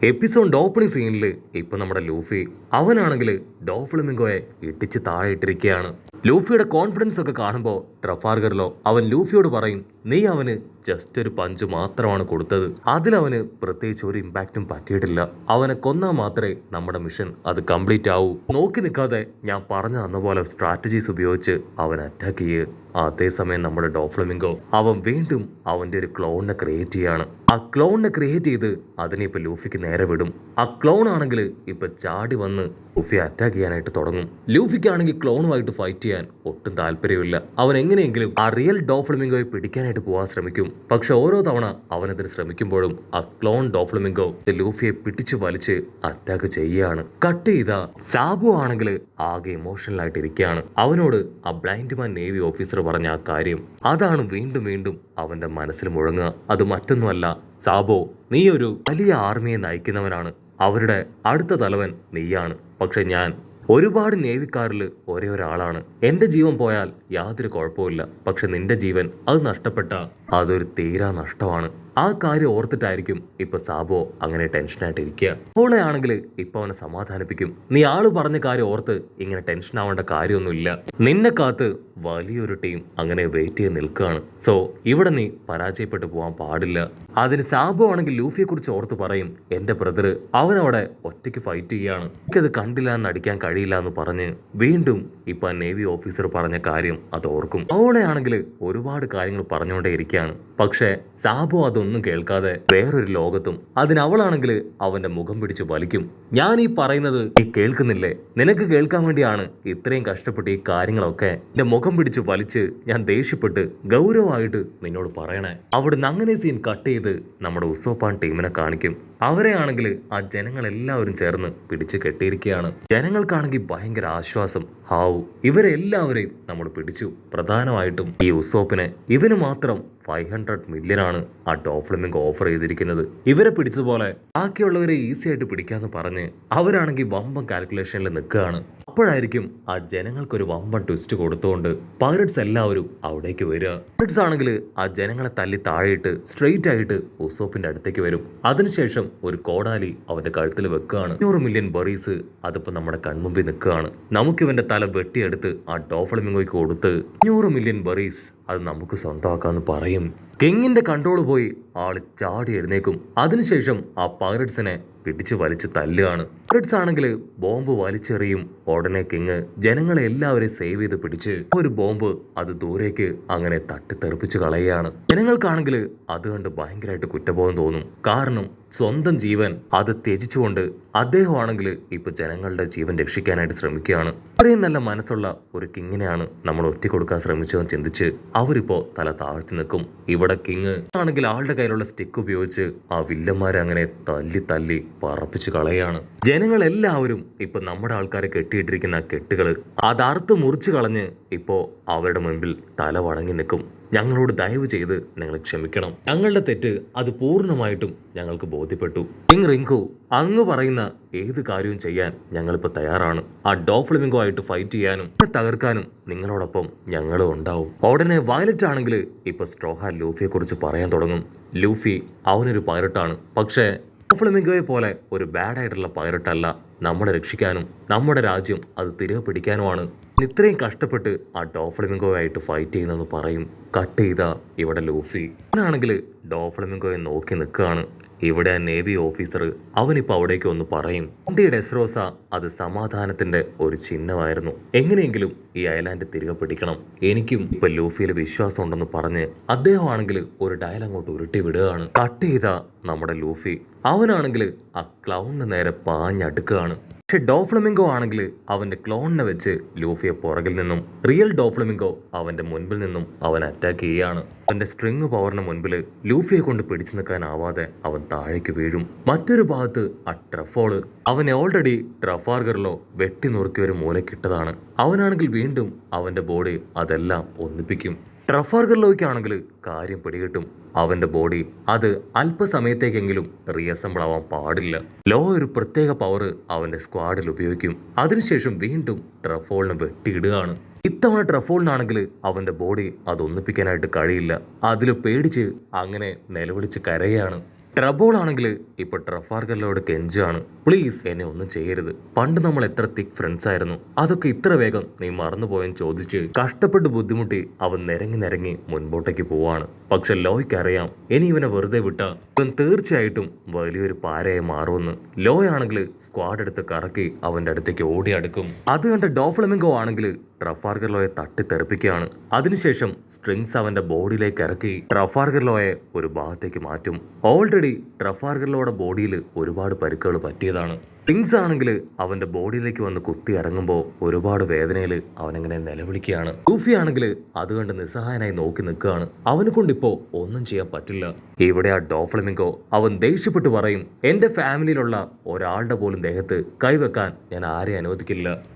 Episode opening സീനിൽ ഇപ്പൊ നമ്മുടെ ലൂഫി അവനാണെങ്കിൽ ഡോഫ്ലമിംഗോയെ ഇട്ടിച്ച് താഴെ ഇട്ടിരിക്കുകയാണ്. ലൂഫിയുടെ കോൺഫിഡൻസ് ഒക്കെ കാണുമ്പോൾ ട്രഫാർഗറിലോ അവൻ ലൂഫിയോട് പറയും, നീ അവന് ജസ്റ്റ് ഒരു പഞ്ച് മാത്രമാണ് കൊടുത്തത്, അതിലവന് പ്രത്യേകിച്ച് ഒരു ഇമ്പാക്റ്റും പറ്റിയിട്ടില്ല, അവനെ കൊന്നാൽ മാത്രമേ നമ്മുടെ മിഷൻ അത് കംപ്ലീറ്റ് ആവൂ. നോക്കി നിൽക്കാതെ ഞാൻ പറഞ്ഞു തന്ന പോലെ സ്ട്രാറ്റജീസ് ഉപയോഗിച്ച് അവൻ അറ്റാക്ക് ചെയ്യുക. അതേസമയം നമ്മുടെ ഡോഫ്ലമിംഗോ അവൻ വീണ്ടും അവന്റെ ഒരു ക്ലോണിനെ ക്രിയേറ്റ് ചെയ്യാണ്. ആ ക്ലോണിനെ ക്രിയേറ്റ് ചെയ്ത് അതിനെ ഇപ്പൊ ലൂഫിക്ക് നേരെ വിടും. ആ ക്ലോൺ ആണെങ്കിൽ ഇപ്പൊ ചാടി വന്ന് ലൂഫിയെ അറ്റാക്ക് ചെയ്യാനായിട്ട് തുടങ്ങും. ലൂഫിക്കാണെങ്കിൽ ക്ലോണുമായിട്ട് ഫൈറ്റ് ചെയ്യാൻ ഒട്ടും താല്പര്യമില്ല. അവൻ എങ്ങനെയെങ്കിലും ആ റിയൽ ഡോഫ്ലമിംഗോയെ പിടിക്കാനായിട്ട് പോകാൻ ശ്രമിക്കും. പക്ഷെ ഓരോ തവണ അവനതിന് ശ്രമിക്കുമ്പോഴും ആ ക്ലോൺ ഡോഫ്ലമിംഗോ ലൂഫിയെ പിടിച്ചു വലിച്ച് അറ്റാക്ക് ചെയ്യുകയാണ്. കട്ട് ചെയ്ത സാബു ആണെങ്കിൽ ആകെ ഇമോഷണൽ ആയിട്ട് ഇരിക്കുകയാണ്. അവനോട് ആ ബ്ലൈൻഡ് മാൻ നേവി ഓഫീസർ പറഞ്ഞ ആ കാര്യം അതാണ് വീണ്ടും വീണ്ടും അവന്റെ മനസ്സിൽ മുഴങ്ങുക. അത് മറ്റൊന്നുമല്ല, സാബോ, നീ ഒരു വലിയ ആർമിയെ നയിക്കുന്നവനാണ്, അവരുടെ അടുത്ത തലവൻ നീയാണ്. പക്ഷെ ഞാൻ ഒരുപാട് നേവിക്കാരിൽ ഒരേ ഒരാളാണ്. എന്റെ ജീവൻ പോയാൽ യാതൊരു കുഴപ്പമില്ല, പക്ഷെ നിന്റെ ജീവൻ അത് നഷ്ടപ്പെട്ട അതൊരു തീരാ നഷ്ടമാണ്. ആ കാര്യം ഓർത്തിട്ടായിരിക്കും ഇപ്പൊ സാബോ അങ്ങനെ ടെൻഷനായിട്ട് ഇരിക്കുക. ഓളെ ആണെങ്കിൽ ഇപ്പൊ അവനെ സമാധാനിപ്പിക്കും. നീ ആള് പറഞ്ഞ കാര്യം ഓർത്ത് ഇങ്ങനെ ടെൻഷൻ ആവേണ്ട കാര്യമൊന്നുമില്ല. നിന്നെ കാത്ത് വലിയൊരു ടീം അങ്ങനെ വെയിറ്റ് ചെയ്ത് നിൽക്കുകയാണ്. സോ ഇവിടെ നീ പരാജയപ്പെട്ടു പോകാൻ പാടില്ല. അതിന് സാബോ ആണെങ്കിൽ ലൂഫിയെ കുറിച്ച് ഓർത്ത് പറയും, എന്റെ ബ്രദർ അവനവിടെ ഒറ്റയ്ക്ക് ഫൈറ്റ് ചെയ്യാണ്, എനിക്കത് കണ്ടില്ല എന്ന് അടിക്കാൻ കഴിയില്ല എന്ന് പറഞ്ഞ് വീണ്ടും ഇപ്പൊ നേവി ഓഫീസർ പറഞ്ഞ കാര്യം അത് ഓർക്കും. അവളെ ആണെങ്കിൽ ഒരുപാട് കാര്യങ്ങൾ പറഞ്ഞുകൊണ്ടേ ഇരിക്കുകയാണ്. പക്ഷെ സാബോ അതൊന്നും കേൾക്കാതെ വേറൊരു ലോകത്തും. അതിനവളാണെങ്കിൽ അവന്റെ മുഖം പിടിച്ച് വലിക്കും. ഞാൻ ഈ പറയുന്നത് നീ കേൾക്കുന്നില്ലേ? നിനക്ക് കേൾക്കാൻ വേണ്ടിയാണ് ഇത്രയും കഷ്ടപ്പെട്ട് ഈ കാര്യങ്ങളൊക്കെ എന്റെ മുഖം പിടിച്ച് വലിച്ച് ഞാൻ ദേഷ്യപ്പെട്ട് ഗൗരവമായിട്ട് നിന്നോട് പറയണേ. അവിടുന്ന് അങ്ങനെ സീൻ കട്ട് ചെയ്ത് നമ്മുടെ ഉസോപ്പാൻ ടീമിനെ കാണിക്കും. അവരെ ആണെങ്കിൽ ആ ജനങ്ങളെല്ലാവരും ചേർന്ന് പിടിച്ച് കെട്ടിയിരിക്കുകയാണ്. ജനങ്ങൾക്കാണെങ്കിൽ ഭയങ്കര ആശ്വാസം. ഹാവു, ഇവരെല്ലാവരെയും നമ്മൾ പിടിച്ചു. പ്രധാനമായിട്ടും ഈ ഉസോപ്പിനെ. ഇവന് മാത്രം 500 മില്യനാണ് ആ ഡോഫ്ലമിംഗോ ഓഫർ ചെയ്തിരിക്കുന്നത്. ഇവരെ പിടിച്ചതുപോലെ ബാക്കിയുള്ളവരെ ഈസി ആയിട്ട് പിടിക്കാന്ന് പറഞ്ഞ് അവരാണെങ്കിൽ വമ്പൻ കാൽക്കുലേഷനിൽ നിൽക്കുകയാണ്. അപ്പോഴായിരിക്കും ആ ജനങ്ങൾക്കൊരു വമ്പൻ ട്വിസ്റ്റ് കൊടുത്തുകൊണ്ട് പൈററ്റ്സ് എല്ലാവരും അവിടേക്ക് വരിക. പൈററ്റ്സ് ആണെങ്കിൽ ആ ജനങ്ങളെ തല്ലി താഴെയിട്ട് സ്ട്രെയിറ്റ് ആയിട്ട് ഉസോപ്പിന്റെ അടുത്തേക്ക് വരും. അതിനുശേഷം ഒരു കോടാലി അവന്റെ കഴുത്തിൽ വെക്കുകയാണ്. 100 മില്യൺ ബറീസ് അതിപ്പോ നമ്മുടെ കൺമുമ്പിൽ നിൽക്കുകയാണ്. നമുക്ക് ഇവന്റെ തല വെട്ടിയെടുത്ത് ആ ഡോഫ്ലമിംഗോയ്ക്ക് കൊടുത്ത് 100 മില്യൺ ബറീസ് അത് നമുക്ക് സ്വന്തമാക്കാന്ന് പറയും. കിങ്ങിന്റെ കൺട്രോൾ പോയി ആള് ചാടി എഴുന്നേക്കും. അതിനുശേഷം ആ പൈററ്റ്സിനെ പിടിച്ചു വലിച്ച് തല്ലുകയാണ്. പൈററ്റ്സ് ആണെങ്കിൽ ബോംബ് വലിച്ചെറിയും. ഉടനെ കിങ് ജനങ്ങളെ എല്ലാവരെയും സേവ് ചെയ്ത് പിടിച്ച് ഒരു ബോംബ് അത് ദൂരേക്ക് അങ്ങനെ തട്ടിത്തെറിപ്പിച്ച് കളയുകയാണ്. ജനങ്ങൾക്കാണെങ്കിൽ അത് കണ്ട് ഭയങ്കരമായിട്ട് കുറ്റബോധം തോന്നും. കാരണം സ്വന്തം ജീവൻ അത് ത്യജിച്ചുകൊണ്ട് അദ്ദേഹമാണെങ്കിൽ ഇപ്പൊ ജനങ്ങളുടെ ജീവൻ രക്ഷിക്കാനായിട്ട് ശ്രമിക്കുകയാണ്. അത്രയും നല്ല മനസ്സുള്ള ഒരു കിങ്ങിനെയാണ് നമ്മൾ ഒറ്റിക്കൊടുക്കാൻ ശ്രമിച്ചതെന്ന് ചിന്തിച്ച് അവരിപ്പോ തല താഴ്ത്തി നിൽക്കും. ഇവിടെ കിങ് ആണെങ്കിൽ ആളുടെ കയ്യിലുള്ള സ്റ്റിക്ക് ഉപയോഗിച്ച് ആ വില്ലന്മാരെ അങ്ങനെ തല്ലി തല്ലി പറപ്പിച്ച് കളയാണ്. ജനങ്ങളെല്ലാവരും ഇപ്പൊ നമ്മുടെ ആൾക്കാരെ കെട്ടിയിട്ടിരിക്കുന്ന കെട്ടുകള് അതറുത്ത് മുറിച്ചു കളഞ്ഞ് ഇപ്പോ അവരുടെ മുൻപിൽ തല വണങ്ങി നിൽക്കും. ഞങ്ങളോട് ദയവ് ചെയ്ത് നിങ്ങൾ ക്ഷമിക്കണം, ഞങ്ങളുടെ തെറ്റ് അത് പൂർണ്ണമായിട്ടും ഞങ്ങൾക്ക് ബോധ്യപ്പെട്ടു. കിങ് റിങ്കു, അങ്ങ് പറയുന്ന ഏത് കാര്യവും ചെയ്യാൻ ഞങ്ങളിപ്പോൾ തയ്യാറാണ്. ആ ഡോഫ്ലമിംഗോ ആയിട്ട് ഫൈറ്റ് ചെയ്യാനും തകർക്കാനും നിങ്ങളോടൊപ്പം ഞങ്ങളും ഉണ്ടാവും. ഉടനെ വയലറ്റ് ആണെങ്കിൽ ഇപ്പൊ സ്ട്രോഹാ ലൂഫിയെ കുറിച്ച് പറയാൻ തുടങ്ങും. ലൂഫി അവനൊരു പൈറട്ടാണ്, പക്ഷേ ഡോഫ്ലമിംഗോയെ പോലെ ഒരു ബാഡ് ആയിട്ടുള്ള പൈറട്ട് അല്ല. നമ്മളെ രക്ഷിക്കാനും നമ്മുടെ രാജ്യം അത് തിരികെ പിടിക്കാനുമാണ് ഇത്രയും കഷ്ടപ്പെട്ട് ആ ഡോഫ്ലമിംഗോയായിട്ട് ഫൈറ്റ് ചെയ്യുന്നെന്ന് പറയും. കട്ട് ചെയ്ത ഇവിടെ ലൂഫി അവനാണെങ്കിൽ ഡോഫ്ലമിംഗോയെ നോക്കി നിൽക്കുകയാണ്. ഇവിടെ ആ നേവി ഓഫീസർ അവനിപ്പോൾ അവിടേക്ക് ഒന്ന് പറയും, ഡെസ്റോസ അത് സമാധാനത്തിന്റെ ഒരു ചിഹ്നമായിരുന്നു, എങ്ങനെയെങ്കിലും ഈ ഐലാൻഡ് തിരികെ പിടിക്കണം, എനിക്കും ഇപ്പൊ ലൂഫിയിൽ വിശ്വാസം ഉണ്ടെന്ന് പറഞ്ഞ് അദ്ദേഹമാണെങ്കിൽ ഒരു ഡയൽ അങ്ങോട്ട് ഉരുട്ടി വിടുകയാണ്. കട്ട് ചെയ്ത നമ്മുടെ ലൂഫി അവനാണെങ്കിൽ ആ ക്ലൗണിന് നേരെ പാഞ്ഞടുക്കുകയാണ്. പക്ഷെ ഡോഫ്ലമിംഗോ ആണെങ്കിൽ അവന്റെ ക്ലോണിനെ വെച്ച് ലൂഫിയെ പുറകിൽ നിന്നും റിയൽ ഡോഫ്ലമിംഗോ അവന്റെ മുൻപിൽ നിന്നും അവൻ അറ്റാക്ക് ചെയ്യുകയാണ്. അവന്റെ സ്ട്രിങ് പവറിന് മുൻപിൽ ലൂഫിയെ കൊണ്ട് പിടിച്ചു നിൽക്കാനാവാതെ അവൻ താഴേക്ക് വീഴും. മറ്റൊരു ഭാഗത്ത് ആ ട്രഫോള് അവനെ ഓൾറെഡി ട്രഫാർഗറിലോ വെട്ടി നുറുക്കി ഒരു മൂലക്കിട്ടതാണ്. അവനാണെങ്കിൽ വീണ്ടും അവന്റെ ബോഡി അതെല്ലാം ഒന്നിപ്പിക്കും. ട്രഫാർഗറിലോയ്ക്കാണെങ്കിൽ കാര്യം പിടികിട്ടും. അവന്റെ ബോഡി അത് അല്പസമയത്തേക്കെങ്കിലും റീഅസംബിൾ ആവാൻ പാടില്ല. ലോ ഒരു പ്രത്യേക പവർ അവന്റെ സ്ക്വാഡിൽ ഉപയോഗിക്കും. അതിനുശേഷം വീണ്ടും ട്രഫോളിനെ വെട്ടിയിടുകയാണ്. ഇത്തവണ ട്രഫോളിനാണെങ്കിൽ അവന്റെ ബോഡി അത് ഒന്നിപ്പിക്കാനായിട്ട് കഴിയില്ല. അതിൽ പേടിച്ച് അങ്ങനെ നിലവിളിച്ച് കരയാണ്. ട്രബോൾ ആണെങ്കിൽ ഇപ്പൊ ട്രഫാർഗറിലോട് കെഞ്ചാണ്, പ്ലീസ് എന്നെ ഒന്നും ചെയ്യരുത്, പണ്ട് നമ്മൾ എത്ര തിക് ഫ്രണ്ട്സ് ആയിരുന്നു, അതൊക്കെ ഇത്ര വേഗം നീ മറന്നുപോയെന്ന് ചോദിച്ച് കഷ്ടപ്പെട്ട് ബുദ്ധിമുട്ടി അവൻ നിരങ്ങി മുൻപോട്ടേക്ക് പോവാണ്. പക്ഷെ ലോയ്ക്ക് അറിയാം ഇനി ഇവനെ വെറുതെ വിട്ട ഇവൻ തീർച്ചയായിട്ടും വലിയൊരു പാരയായി മാറുമെന്ന്. ലോയ് ആണെങ്കിൽ സ്ക്വാഡ് എടുത്ത് കറക്കി അവന്റെ അടുത്തേക്ക് ഓടി അടുക്കും. അത് കണ്ട ഡോഫ്ലമിംഗോ ആണെങ്കിൽ ട്രഫാർഗർ ലോയെ തട്ടിത്തെറിപ്പിക്കുകയാണ്. അതിനുശേഷം സ്ട്രിങ്സ് അവന്റെ ബോഡിയിലേക്ക് ഇറക്കി ട്രഫാർഗർ ലോയെ ഒരു ഭാഗത്തേക്ക് മാറ്റും. ഓൾറെഡി ട്രഫാർഗർ ലോയുടെ ബോഡിയിൽ ഒരുപാട് പരിക്കുകൾ പറ്റിയതാണ്. സ്ട്രിങ്സ് ആണെങ്കിൽ അവന്റെ ബോഡിയിലേക്ക് വന്ന് കുത്തി ഇറങ്ങുമ്പോൾ ഒരുപാട് വേദനയിൽ അവനങ്ങനെ നിലവിളിക്കുകയാണ്. ലൂഫി ആണെങ്കിൽ അത് കണ്ട് നിസ്സഹായനായി നോക്കി നിൽക്കുകയാണ്. അവനെ കൊണ്ടിപ്പോ ഒന്നും ചെയ്യാൻ പറ്റില്ല. ഇവിടെ ആ ഡോഫ്ലമിംഗോ അവൻ ദേഷ്യപ്പെട്ട് പറയും, എന്റെ ഫാമിലിയിലുള്ള ഒരാളുടെ പോലും ദേഹത്ത് കൈവെക്കാൻ ഞാൻ ആരെയും അനുവദിക്കില്ല.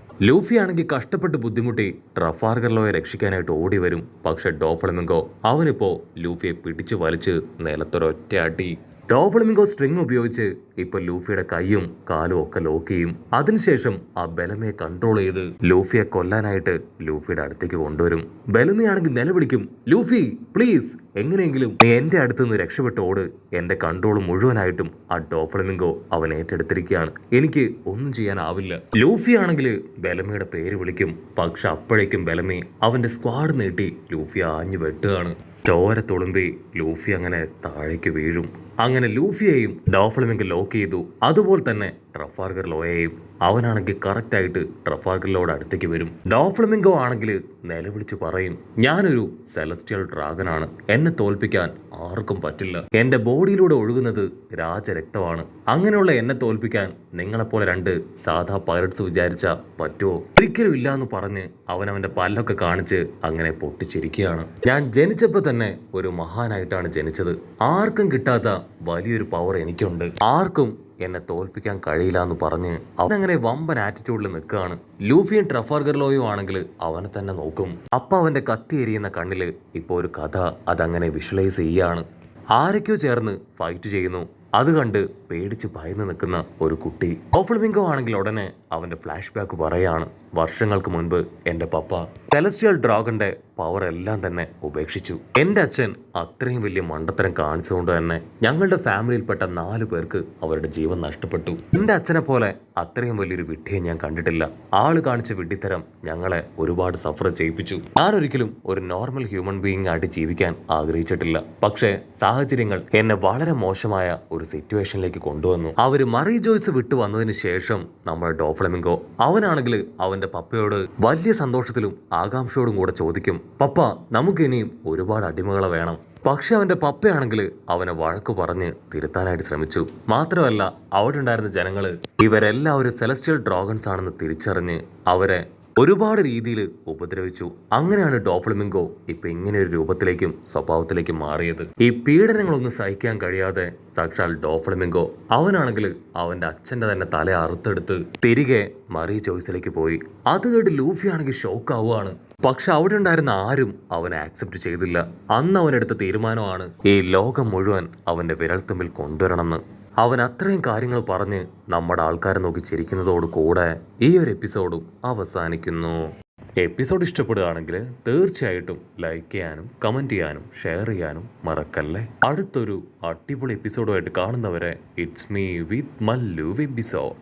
ലൂഫി ആണെങ്കിൽ കഷ്ടപ്പെട്ട് ബുദ്ധിമുട്ടി ട്രഫാർഗർ ലോയെ രക്ഷിക്കാനായിട്ട് ഓടി വരും. പക്ഷെ ഡോഫ്ലമിംഗോ അവനിപ്പോ ലൂഫിയെ പിടിച്ചു വലിച്ച് നിലത്തൊരൊറ്റ അടി. ഡോഫ്ലമിംഗോ സ്ട്രിങ് ഉപയോഗിച്ച് ഇപ്പൊ ലൂഫിയുടെ കൈയും കാലും ഒക്കെ ലോക്ക് ചെയ്യും. അതിനുശേഷം ആ ബെലമയെ കൺട്രോൾ ചെയ്ത് ലൂഫിയെ കൊല്ലാനായിട്ട് ലൂഫിയുടെ അടുത്തേക്ക് കൊണ്ടുവരും. ബെലമയാണെങ്കിൽ നിലവിളിക്കും, ലൂഫി പ്ലീസ്, എങ്ങനെയെങ്കിലും നീ എന്റെ അടുത്ത് നിന്ന് രക്ഷപ്പെട്ടോട്. എന്റെ കൺട്രോൾ മുഴുവനായിട്ടും ആ ഡോഫ്ലമിംഗോ അവൻ ഏറ്റെടുത്തിരിക്കുകയാണ്, എനിക്ക് ഒന്നും ചെയ്യാനാവില്ല. ലൂഫി ആണെങ്കിൽ ബെലമയുടെ പേര് വിളിക്കും. പക്ഷെ അപ്പോഴേക്കും ബെലമി അവന്റെ സ്ക്വാഡ് നീട്ടി ലൂഫി ആഞ്ഞു വെട്ടുകയാണ്. ചോര തുളുമ്പി ലൂഫി അങ്ങനെ താഴേക്ക് വീഴും. അങ്ങനെ ലൂഫിയെയും ഡോഫ്ലമിംഗോ ലോക്ക് ചെയ്തു. അതുപോലെ തന്നെ ട്രഫാർഗർ ലോയെയും. അവനാണെങ്കിൽ കറക്റ്റ് ആയിട്ട് ട്രഫാർഗർ ലോയുടെ അടുത്തേക്ക് വരും. ഡോഫ്ലമിംഗോ ആണെങ്കിൽ നിലവിളിച്ച് പറയും, ഞാനൊരു സെലസ്റ്റിയൽ ഡ്രാഗനാണ്, എന്നെ തോൽപ്പിക്കാൻ ആർക്കും പറ്റില്ല, എന്റെ ബോഡിയിലൂടെ ഒഴുകുന്നത് രാജരക്തമാണ്, അങ്ങനെയുള്ള എന്നെ തോൽപ്പിക്കാൻ നിങ്ങളെപ്പോലെ രണ്ട് സാധാ പൈററ്റ്സ് വിചാരിച്ച പറ്റുമോ? ഒരിക്കലും ഇല്ല എന്ന് പറഞ്ഞ് അവനവന്റെ പല്ലൊക്കെ കാണിച്ച് അങ്ങനെ പൊട്ടിച്ചിരിക്കുകയാണ്. ഞാൻ ജനിച്ചപ്പോ തന്നെ ഒരു മഹാനായിട്ടാണ് ജനിച്ചത്, ആർക്കും കിട്ടാത്ത വലിയൊരു പവർ എനിക്കുണ്ട്, ആർക്കും എന്നെ തോൽപ്പിക്കാൻ കഴിയില്ല എന്ന് പറഞ്ഞ് അവനങ്ങനെ വമ്പൻ ആറ്റിറ്റ്യൂഡിൽ നിൽക്കുകയാണ്. ലൂഫിയും ട്രഫാർഗർ ലോയും ആണെങ്കിൽ അവനെ തന്നെ നോക്കും. അപ്പൊ അവന്റെ കത്തി എരിയുന്ന കണ്ണില് ഇപ്പൊ ഒരു കഥ അതങ്ങനെ വിഷ്വലൈസ് ചെയ്യാണ്. ആരൊക്കെയോ ചേർന്ന് ഫൈറ്റ് ചെയ്യുന്നു. അത് കണ്ട് പേടിച്ച് ഭയന്ന് നിൽക്കുന്ന ഒരു കുട്ടി. ഡോഫ്ലമിംഗോ ആണെങ്കിൽ ഉടനെ അവന്റെ ഫ്ലാഷ് ബാക്ക് പറയാണ്, വർഷങ്ങൾക്ക് മുൻപ് എന്റെ പപ്പ സെലസ്റ്റിയൽ ഡ്രാഗന്റെ പവർ എല്ലാം തന്നെ ഉപേക്ഷിച്ചു. എന്റെ അച്ഛൻ അത്രയും വലിയ മണ്ടത്തരം കാണിച്ചുകൊണ്ട് തന്നെ ഞങ്ങളുടെ ഫാമിലിയിൽപ്പെട്ട 4 പേർക്ക് അവരുടെ ജീവൻ നഷ്ടപ്പെട്ടു. എന്റെ അച്ഛനെ പോലെ അത്രയും വലിയൊരു വിഡ്ഢിയെ ഞാൻ കണ്ടിട്ടില്ല. ആള് കാണിച്ച വിഡ്ഢിത്തരം ഞങ്ങളെ ഒരുപാട് സഫർ ചെയ്യിപ്പിച്ചു. ഞാനൊരിക്കലും ഒരു നോർമൽ ഹ്യൂമൻ ബീയിങ് ആയിട്ട് ജീവിക്കാൻ ആഗ്രഹിച്ചിട്ടില്ല. പക്ഷേ സാഹചര്യങ്ങൾ എന്നെ വളരെ മോശമായ ഒരു സിറ്റുവേഷനിലേക്ക് കൊണ്ടുവന്നു. അവര് മറി ജോയ്സ് വിട്ടു വന്നതിന് ശേഷം നമ്മുടെ ഡോഫ്ലമിംഗോ അവനാണെങ്കിൽ അവന്റെ പപ്പയോട് വലിയ സന്തോഷത്തിലും ആകാംക്ഷയോടും കൂടെ ചോദിക്കും, പപ്പ നമുക്ക് ഇനിയും ഒരുപാട് അടിമകളെ വേണം. പക്ഷെ അവന്റെ പപ്പയാണെങ്കിൽ അവനെ വഴക്ക് പറഞ്ഞ് തിരുത്താനായിട്ട് ശ്രമിച്ചു. മാത്രമല്ല അവിടെ ഉണ്ടായിരുന്ന ജനങ്ങള് ഇവരെല്ലാവരും സെലസ്റ്റിയൽ ഡ്രാഗൺസ് ആണെന്ന് തിരിച്ചറിഞ്ഞ് അവരെ ഒരുപാട് രീതിയിൽ ഉപദ്രവിച്ചു. അങ്ങനെയാണ് ഡോഫ്ലമിംഗോ ഇപ്പൊ ഇങ്ങനെ ഒരു രൂപത്തിലേക്കും സ്വഭാവത്തിലേക്കും മാറിയത്. ഈ പീഡനങ്ങളൊന്നും സഹിക്കാൻ കഴിയാതെ സാക്ഷാൽ ഡോഫ്ലമിംഗോ അവനാണെങ്കിൽ അവന്റെ അച്ഛന്റെ തന്നെ തല അറുത്തെടുത്ത് തിരികെ മറി ചോയ്സിലേക്ക് പോയി. അത് കേട്ട് ലൂഫി ആണെങ്കിൽ ഷോക്ക് ആവുകയാണ്. പക്ഷെ അവിടെ ഉണ്ടായിരുന്ന ആരും അവനെ ആക്സെപ്റ്റ് ചെയ്തില്ല. അന്ന് അവനെടുത്ത തീരുമാനമാണ് ഈ ലോകം മുഴുവൻ അവന്റെ വിരൽത്തുമ്പിൽ കൊണ്ടുവരണമെന്ന്. അവൻ അത്രയും കാര്യങ്ങൾ പറഞ്ഞ് നമ്മുടെ ആൾക്കാരെ നോക്കി ചിരിക്കുന്നതോട് കൂടെ ഈ ഒരു എപ്പിസോഡും അവസാനിക്കുന്നു. എപ്പിസോഡ് ഇഷ്ടപ്പെടുകയാണെങ്കിൽ തീർച്ചയായിട്ടും ലൈക്ക് ചെയ്യാനും കമൻറ്റ് ചെയ്യാനും ഷെയർ ചെയ്യാനും മറക്കല്ലേ. അടുത്തൊരു അടിപൊളി എപ്പിസോഡുമായിട്ട് കാണുന്നവരെ it's me with Mallu episode.